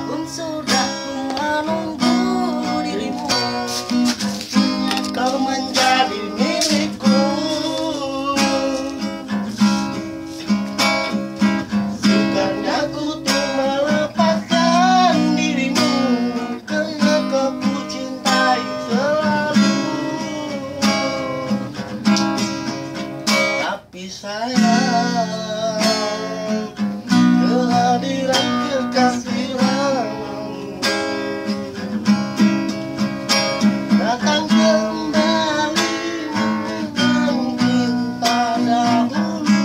tahun sudah ku menunggu dirimu, kau menjadi milikku. Sukanya ku tuh melepaskan dirimu, karena kau ku cintai selalu. Tapi sayang, kehadiran kekasih lamamu datang kembali mengulang cinta dahulu.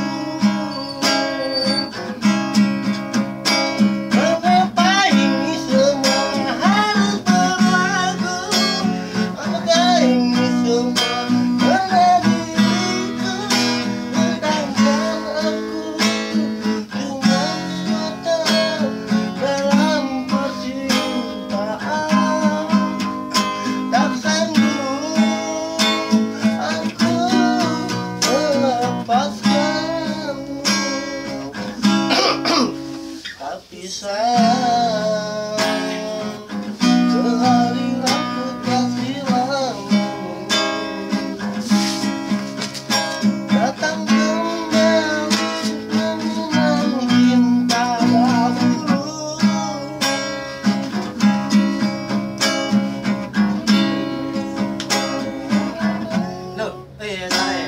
Mengapa ini semua harus berlaku? Apakah ini semua karena diriku? Sedangkan aku cuma sekedar dalam percintaan. Tak sanggup aku melepaskanmu. Tapi sayang, kehadiran kekasih lamamu datang kembali mengulang cinta dahulu. loh, iya salah ya.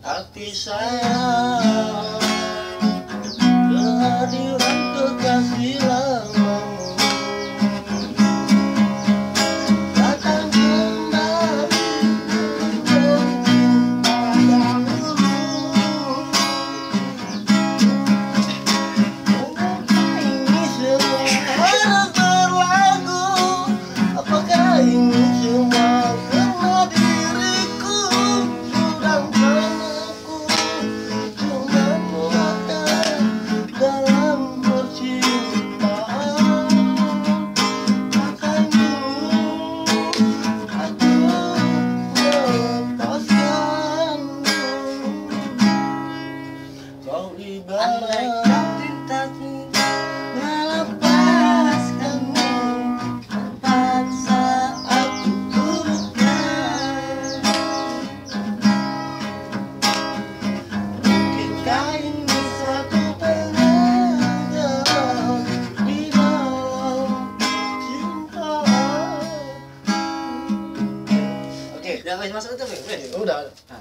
Tapi sayang, kehadiran kekasih lamamu datang kembali mengulang cinta dahulu. Mengapa ini semua harus berlaku? Apakah ini semua karena diriku? Sedangkan aku cuma sekedar dalam percintaan. Tak sanggup aku melepaskanmu. Kau Andai ibarat kau cintaku melepaskanmu, terpaksa aku turutkan. mungkinkah ini suatu pelajaran di dalam cinta? Oke, Udah wes masuk itu, wes. udah. Nah,